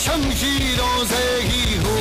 शमशीरों से ही हो।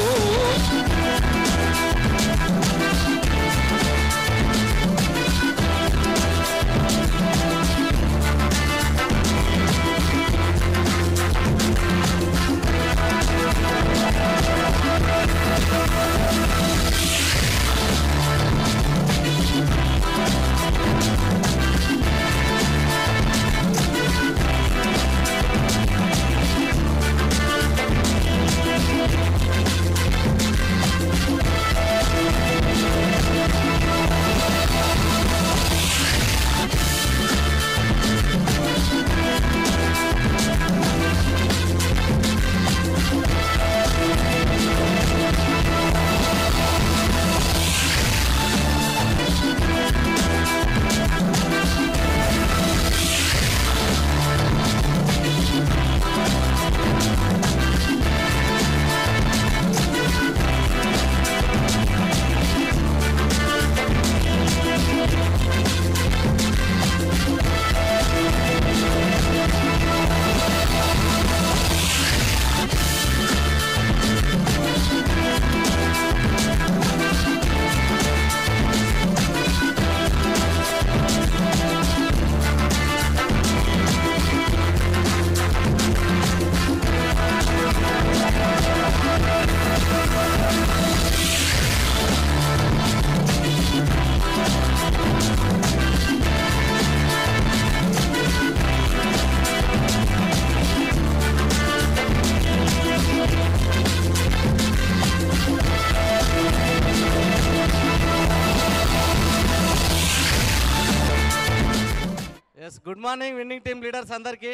Good morning winnowing team leaders అందరికీ.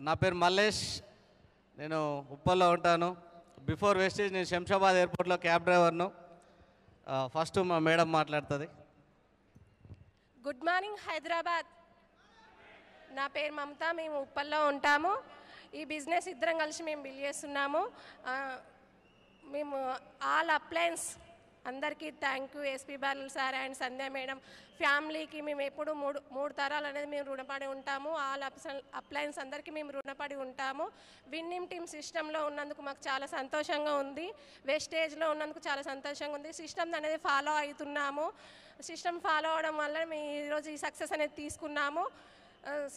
నా పేరు మల్లేష్, నేను ఉప్పల్లో ఉంటాను. బిఫోర్ వెస్టేజ్ నేను శంషాబాద్ ఎయిర్పోర్ట్లో క్యాబ్ డ్రైవర్ను. ఫస్ట్ మా మేడం మాట్లాడుతుంది. Good morning Hyderabad. నా పేరు మమత, మేము ఉప్పల్లో ఉంటాము. ఈ బిజినెస్ ఇద్దరం కలిసి మేము బిల్ చేస్తున్నాము. మేము ఆల్ అప్లయన్స్ అందరికీ thank you. SP Balu sir and Sandhya madam ఫ్యామిలీకి మేము ఎప్పుడు మూడు తరాలు అనేది మేము రుణపడి ఉంటాము. ఆల్ అప్లయన్స్ అందరికీ మేము రుణపడి ఉంటాము. విన్నింగ్ టీమ్ సిస్టంలో ఉన్నందుకు మాకు చాలా సంతోషంగా ఉంది. వెస్టేజ్లో ఉన్నందుకు చాలా సంతోషంగా ఉంది. సిస్టమ్ అనేది ఫాలో అవుతున్నాము. సిస్టమ్ ఫాలో అవడం వల్ల మేము ఈరోజు ఈ సక్సెస్ అనేది తీసుకున్నాము.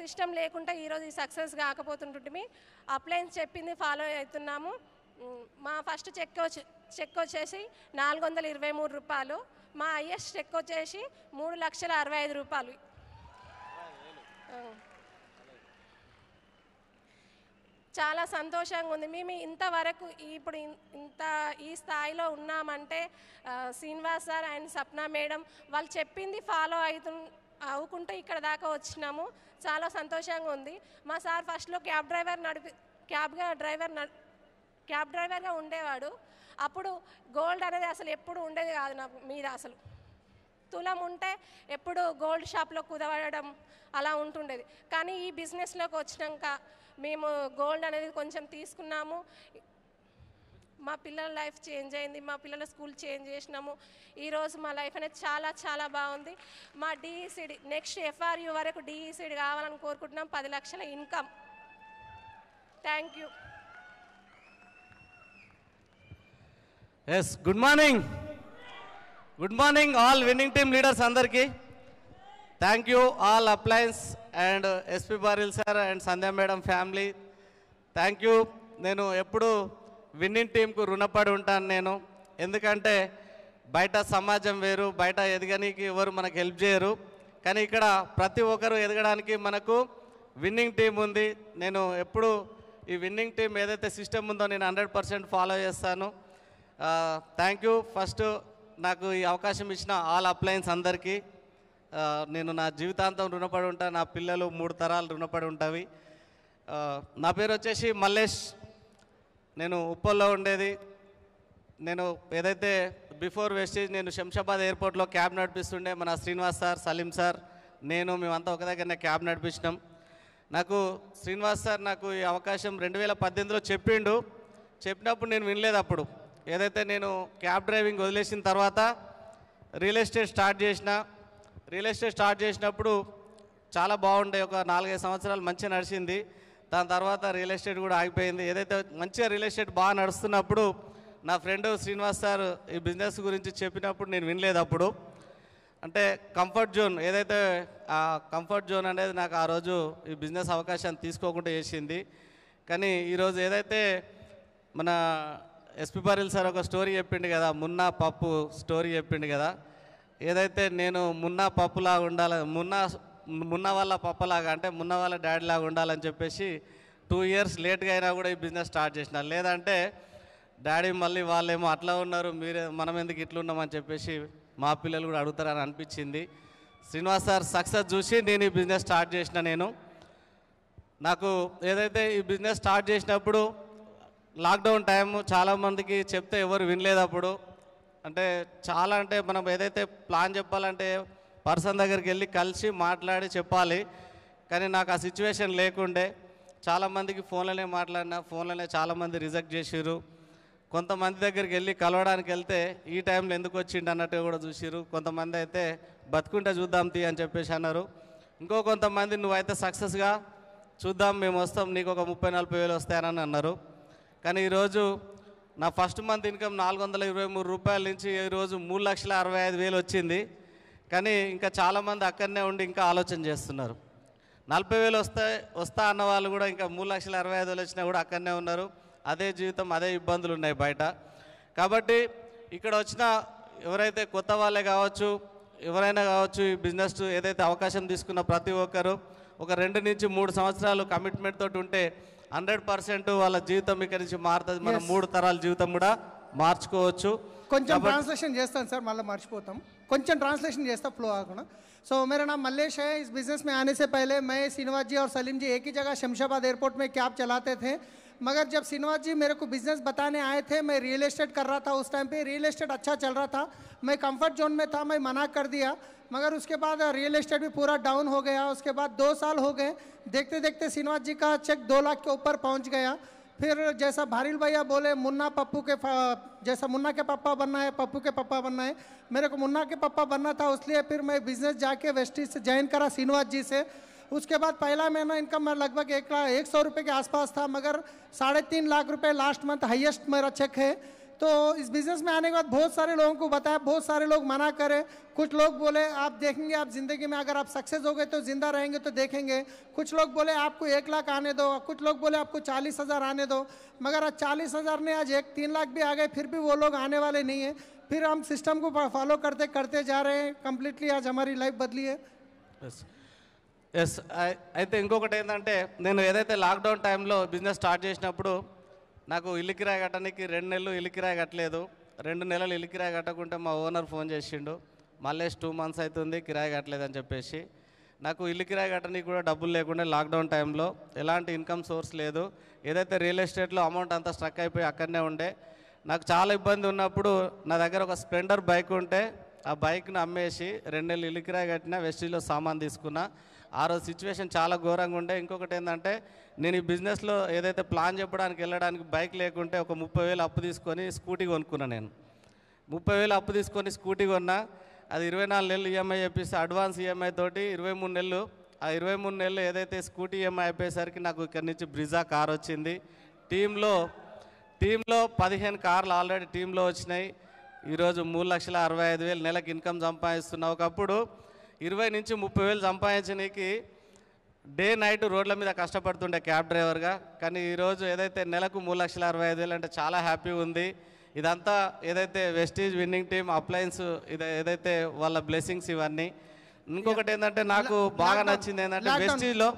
సిస్టమ్ లేకుంటే ఈరోజు ఈ సక్సెస్ కాకపోతుంటుంది. అప్లయన్స్ చెప్పింది ఫాలో అవుతున్నాము. మా ఫస్ట్ చెక్ వచ్చేసి 423 రూపాయలు. మా హైయెస్ట్ చెక్ వచ్చేసి 3,65,000 రూపాయలు. చాలా సంతోషంగా ఉంది. మేము ఇంతవరకు ఇప్పుడు ఈ స్థాయిలో ఉన్నామంటే Srinivas sir and Sapna madam వాళ్ళు చెప్పింది ఫాలో అవుకుంటూ ఇక్కడ దాకా వచ్చినాము. చాలా సంతోషంగా ఉంది. మా సార్ ఫస్ట్లో క్యాబ్ డ్రైవర్గా ఉండేవాడు. అప్పుడు గోల్డ్ అనేది అసలు ఎప్పుడు ఉండేది కాదు నా మీద. అసలు తులం ఉంటే ఎప్పుడు గోల్డ్ షాప్లో కుదవడం అలా ఉంటుండేది. కానీ ఈ బిజినెస్లోకి వచ్చినాక మేము గోల్డ్ అనేది కొంచెం తీసుకున్నాము. మా పిల్లల లైఫ్ చేంజ్ అయింది. మా పిల్లల స్కూల్ చేంజ్ చేసినాము. ఈరోజు మా లైఫ్ అనేది చాలా చాలా బాగుంది. మా డిఈసిడి నెక్స్ట్ ఎఫ్ఆర్యూ వరకు డిఈసిడి కావాలని కోరుకుంటున్నాం. 10 లక్షల income. Thank you. Yes, good morning. Good morning all winning team leaders అందరికీ. Thank you all appliances and SP Baril sir and Sandhya madam family. Thank you. నేను ఎప్పుడు విన్నింగ్ టీంకు రుణపడి ఉంటాను నేను. ఎందుకంటే బయట సమాజం వేరు, బయట ఎదగడానికి ఎవరు మనకు హెల్ప్ చేయరు. కానీ ఇక్కడ ప్రతి ఒక్కరు ఎదగడానికి మనకు విన్నింగ్ టీం ఉంది. నేను ఎప్పుడు ఈ విన్నింగ్ టీం ఏదైతే సిస్టమ్ ఉందో నేను 100% ఫాలో చేస్తాను. Thank you. ఫస్ట్ నాకు ఈ అవకాశం ఇచ్చిన ఆల్ అప్లయన్స్ అందరికీ నేను నా జీవితాంతం రుణపడి ఉంటాను. నా పిల్లలు 3 తరాలు రుణపడి ఉంటాయి. నా పేరు వచ్చేసి మల్లేష్. నేను ఉప్పల్లో ఉండేది. నేను ఏదైతే బిఫోర్ వెస్టేజ్ నేను శంషాబాద్ ఎయిర్పోర్ట్లో క్యాబ్ నడిపిస్తుండే. మన శ్రీనివాస్ సార్, సలీం సార్, మేమంతా ఒక దగ్గరనే క్యాబ్ నడిపించినాం. నాకు శ్రీనివాస్ సార్ నాకు ఈ అవకాశం 2018లో చెప్పినప్పుడు నేను వినలేదు. అప్పుడు ఏదైతే నేను క్యాబ్ డ్రైవింగ్ వదిలేసిన తర్వాత రియల్ ఎస్టేట్ స్టార్ట్ చేసినప్పుడు చాలా బాగుండే. ఒక 4-5 సంవత్సరాలు మంచిగా నడిచింది. దాని తర్వాత రియల్ ఎస్టేట్ కూడా ఆగిపోయింది. ఏదైతే మంచిగా రియల్ ఎస్టేట్ బాగా నడుస్తున్నప్పుడు నా ఫ్రెండ్ శ్రీనివాస్ సార్ ఈ బిజినెస్ గురించి చెప్పినప్పుడు నేను వినలేదు. అప్పుడు అంటే కంఫర్ట్ జోన్, ఏదైతే ఆ కంఫర్ట్ జోన్ అనేది నాకు ఆ రోజు ఈ బిజినెస్ అవకాశాన్ని తీసుకోకుండా చేసింది. కానీ ఈరోజు ఏదైతే మన ఎస్పి పారిల్ సార్ ఒక స్టోరీ చెప్పిండు కదా, మున్నా పప్పు స్టోరీ చెప్పిండు కదా, ఏదైతే నేను మున్నా పప్పులాగా ఉండాలి, మున్నా వాళ్ళ పప్పలాగా అంటే మున్నా వాళ్ళ డాడీ లాగా ఉండాలని చెప్పేసి 2 years లేట్గా అయినా కూడా ఈ బిజినెస్ స్టార్ట్ చేసిన. లేదంటే డాడీ మళ్ళీ వాళ్ళేమో అట్లా ఉన్నారు, మనం ఎందుకు ఇట్లా ఉన్నామని చెప్పేసి మా పిల్లలు కూడా అడుగుతారని అనిపించింది. శ్రీనివాస్ సార్ సక్సెస్ చూసి నేను ఈ బిజినెస్ స్టార్ట్ చేసిన. నాకు ఏదైతే ఈ బిజినెస్ స్టార్ట్ చేసినప్పుడు లాక్డౌన్ టైం చాలామందికి చెప్తే ఎవరు వినలేదు. అప్పుడు అంటే చాలా అంటే మనం ఏదైతే ప్లాన్ చెప్పాలంటే పర్సన్ దగ్గరికి వెళ్ళి కలిసి మాట్లాడి చెప్పాలి. కానీ నాకు ఆ సిచ్యువేషన్ లేకుండే చాలామందికి ఫోన్లోనే మాట్లాడినా, ఫోన్లోనే చాలామంది రిజెక్ట్ చేసిర్రు. కొంతమంది దగ్గరికి వెళ్ళి కలవడానికి వెళ్తే ఈ టైంలో ఎందుకు వచ్చిండు అన్నట్టు కూడా చూసిర్రు. కొంతమంది అయితే బతుకుంటే చూద్దాం తీ అని చెప్పేసి అన్నారు. ఇంకో కొంతమంది నువ్వైతే సక్సెస్గా చూద్దాం, మేము వస్తాం, నీకు ఒక 30-40 వేలు వస్తాయని అన్నారు. కానీ ఈరోజు నా ఫస్ట్ మంత్ ఇన్కమ్ 423 రూపాయల నుంచి ఈరోజు 3,65,000 వచ్చింది. కానీ ఇంకా చాలామంది అక్కడనే ఉండి ఇంకా ఆలోచన చేస్తున్నారు. 40,000 వస్తా అన్న వాళ్ళు కూడా ఇంకా 3,65,000 వచ్చినా కూడా అక్కడనే ఉన్నారు. అదే జీవితం, అదే ఇబ్బందులు ఉన్నాయి బయట. కాబట్టి ఇక్కడ వచ్చిన ఎవరైతే కొత్త వాళ్ళే కావచ్చు, ఎవరైనా కావచ్చు, ఈ బిజినెస్ ఏదైతే అవకాశం తీసుకున్న ప్రతి ఒక్కరు ఒక 2 నుంచి 3 సంవత్సరాలు కమిట్మెంట్ తోటి ఉంటే 100% వాళ్ళ జీవితం ఇక్కడ నుంచి మారుతుంది. మనం 3 తరాల జీవితం కూడా మార్చుకోవచ్చు. కొంచెం ట్రాన్స్లేషన్ చేస్తాను సార్, మళ్ళీ మర్చిపోతాం. కొంచెం ट्रांसलेशन చేస్తా ఫ్లో ఆకుండా. सो मेरा नाम मल्लेश है. इस बिज़नेस में आने से पहले मैं श्रीनिवास जी और सलीम जी एक ही जगह शमशाबाद एयरपोर्ट में कैब चलाते थे. मगर जब श्रीनिवास जी मेरे को बिज़नेस बताने आए थे, मैं रियल एस्टेट कर रहा था. उस टाइम पे रियल एस्टेट अच्छा चल रहा था, मैं कंफर्ट जोन में था, मैं मना कर दिया. मगर उसके बाद रियल एस्टेट भी पूरा डाउन हो गया. उसके बाद 2 साल हो गए. देखते देखते श्रीनिवास जी का चेक 2 लाख के ऊपर पहुंच गया. फिर जैसा भारिल भैया बोले मुन्ना पप्पू के जैसा मुन्ना के पापा बनना है, पप्पू के पापा बनना है, मेरे को मुन्ना के पापा बनना था. इसलिए फिर मैं बिज़नेस जाके वेस्टीज से ज्वाइन करा श्रीनिवास जी से. उसके बाद पहला महीना इनकम लगभग 100 रुपये के आसपास था. मगर 3.5 लाख रुपए लास्ट मंथ हाईएस्ट मेरा चेक है. तो इस बिज़नेस में आने के बाद बहुत सारे लोगों को बताया, बहुत सारे लोग मना करे. कुछ लोग बोले आप देखेंगे, आप ज़िंदगी में अगर आप सक्सेस हो गए तो ज़िंदा रहेंगे तो देखेंगे. कुछ लोग बोले आपको 1 लाख आने दो, कुछ लोग बोले आपको 40,000 आने दो. मगर आज 40,000 ने आज 3 लाख भी आ गए, फिर भी वो लोग आने वाले नहीं है. फिर हम सिस्टम को फॉलो करते करते जा रहे हैं. कम्प्लीटली आज हमारी लाइफ बदली है. ఎస్ అయితే ఇంకొకటి ఏంటంటే, నేను ఏదైతే లాక్డౌన్ టైంలో బిజినెస్ స్టార్ట్ చేసినప్పుడు నాకు ఇల్లు కిరాయి కట్టడానికి 2 నెలలు ఇల్లు కిరాయి కట్టలేదు. 2 నెలలు ఇల్లు కిరాయి కట్టకుంటే మా ఓనర్ ఫోన్ చేసిండు, మళ్ళీ 2 months అవుతుంది కిరాయి కట్టలేదని చెప్పేసి. నాకు ఇల్లు కిరాయి కట్టడానికి కూడా డబ్బులు లేకుండా లాక్డౌన్ టైంలో ఎలాంటి ఇన్కమ్ సోర్స్ లేదు. ఏదైతే రియల్ ఎస్టేట్లో అమౌంట్ అంతా స్ట్రక్ అయిపోయి అక్కడనే ఉండే. నాకు చాలా ఇబ్బంది ఉన్నప్పుడు నా దగ్గర ఒక స్ప్లెండర్ బైక్ ఉంటే ఆ బైక్ను అమ్మేసి 2 నెలలు ఇల్లు కిరాయి కట్టిన, వెస్టీజ్లో సామాన్ తీసుకున్నా. ఆ రోజు సిచ్యువేషన్ చాలా ఘోరంగా ఉండే. ఇంకొకటి ఏంటంటే, నేను ఈ బిజినెస్లో ఏదైతే ప్లాన్ చెప్పడానికి వెళ్ళడానికి బైక్ లేకుంటే ఒక 30,000 అప్పు తీసుకొని స్కూటీ కొనుక్కున్నా. నేను 30,000 అప్పు తీసుకొని స్కూటీ కొన్నా. అది 24 నెలలు ఈఎంఐ చెప్పేసి అడ్వాన్స్ ఈఎంఐ తోటి 23 నెలలు. ఆ 23 నెలలు ఏదైతే స్కూటీ ఈఎంఐ అయిపోయేసరికి నాకు ఇక్కడ నుంచి బ్రిజా కార్ వచ్చింది. టీంలో 15 కార్లు ఆల్రెడీ టీంలో వచ్చినాయి. ఈరోజు 3,65,000 నెలకు ఇన్కమ్ సంపాదిస్తున్నా. ఒకప్పుడు 20 నుంచి 30,000 సంపాదించడానికి డే నైట్ రోడ్ల మీద కష్టపడుతుండే క్యాబ్ డ్రైవర్గా. కానీ ఈరోజు ఏదైతే నెలకు 3,65,000 అంటే చాలా హ్యాపీ ఉంది. ఇదంతా ఏదైతే వెస్టీజ్ విన్నింగ్ టీమ్ అప్లయన్స్ ఏదైతే వాళ్ళ బ్లెస్సింగ్స్ ఇవన్నీ. ఇంకొకటి ఏంటంటే నాకు బాగా నచ్చింది ఏంటంటే వెస్టీజ్లో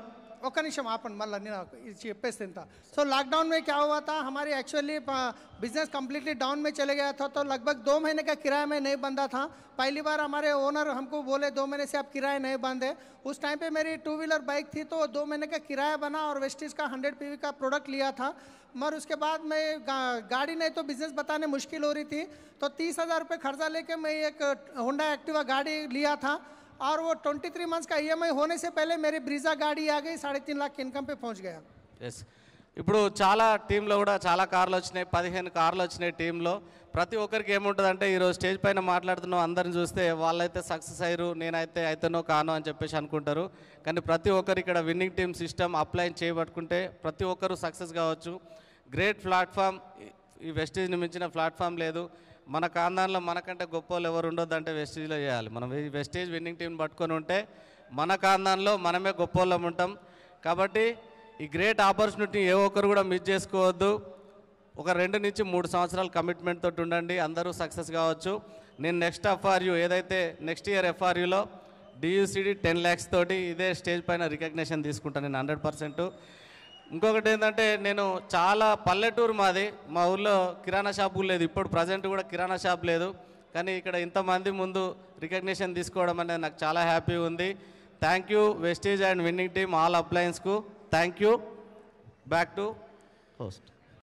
ఒక నిమిషం ఆపండి, మళ్ళీ నేను చెప్పేస్తే ఇంత. సో लॉकडाउन में क्या हुआ था, हमारी एक्चुअली बिजनेस कम्प्लीटली डाउन में चले गया था. तो लगभग 2 महीने का किराया में नहीं बंधा था. पहली बार हमारे ओनर हमको बोले 2 महीने से आप किराया नहीं बांधे. उस टाइम पे मेरी 2 व्हीलर बाइक थी, तो 2 महीने का किराया बना और वेस्टीज का 100 PV का प्रोडक्ट लिया था. मगर उसके बाद मैं गाड़ी नहीं तो बिज़नेस बताने मुश्किल हो रही थी. तो 30,000 रुपये खर्चा लेके मैं एक होंडा एक्टिवा गाड़ी लिया था. और वो 23 मंथ्स का EMI होने से पहले मेरी ब्रीजा गाड़ी आ गई, 3.5 लाख के इनकम पे पहुंच गया. ఎస్ ఇప్పుడు చాలా టీంలో కూడా చాలా కార్లు వచ్చినాయి, 15 కార్లు వచ్చినాయి టీంలో. ప్రతి ఒక్కరికి ఏముంటుందంటే ఈరోజు స్టేజ్ పైన మాట్లాడుతున్నాం అందరిని చూస్తే వాళ్ళైతే సక్సెస్ అయ్యారు, నేనైతే అయితేనో కాను అని చెప్పేసి అనుకుంటారు. కానీ ప్రతి ఒక్కరు ఇక్కడ విన్నింగ్ టీమ్ సిస్టమ్ అప్లై చేయబట్టుకుంటే ప్రతి ఒక్కరు సక్సెస్ కావచ్చు. గ్రేట్ ప్లాట్ఫామ్, ఈ వెస్టేజ్ని మించిన ప్లాట్ఫామ్ లేదు. మన కాందాన్లో మనకంటే గొప్ప వాళ్ళు ఎవరు ఉండొద్దు అంటే వెస్టేజ్లో చేయాలి. మనం ఈ వెస్టేజ్ విన్నింగ్ టీం పట్టుకొని ఉంటే మన కాందాన్లో మనమే గొప్ప వాళ్ళం ఉంటాం. కాబట్టి ఈ గ్రేట్ ఆపర్చునిటీ ఏ ఒక్కరు కూడా మిస్ చేసుకోవద్దు. ఒక 2 నుంచి 3 సంవత్సరాల కమిట్మెంట్ తోటి ఉండండి, అందరూ సక్సెస్ కావచ్చు. నేను నెక్స్ట్ FRU ఏదైతే నెక్స్ట్ ఇయర్ FRUలో DUCD 10 lakhs తోటి ఇదే స్టేజ్ పైన రికగ్నిషన్ తీసుకుంటాను నేను 100%. ఇంకొకటి ఏంటంటే నేను చాలా పల్లెటూరు మాది, మా ఊళ్ళో కిరాణా షాపు లేదు, ఇప్పుడు ప్రజెంట్ కూడా కిరాణా షాప్ లేదు. కానీ ఇక్కడ ఇంతమంది ముందు రికగ్నిషన్ తీసుకోవడం అనేది నాకు చాలా హ్యాపీ ఉంది. Thank you Vestige and winning team all అప్లయన్స్కు. Thank you. Back to host.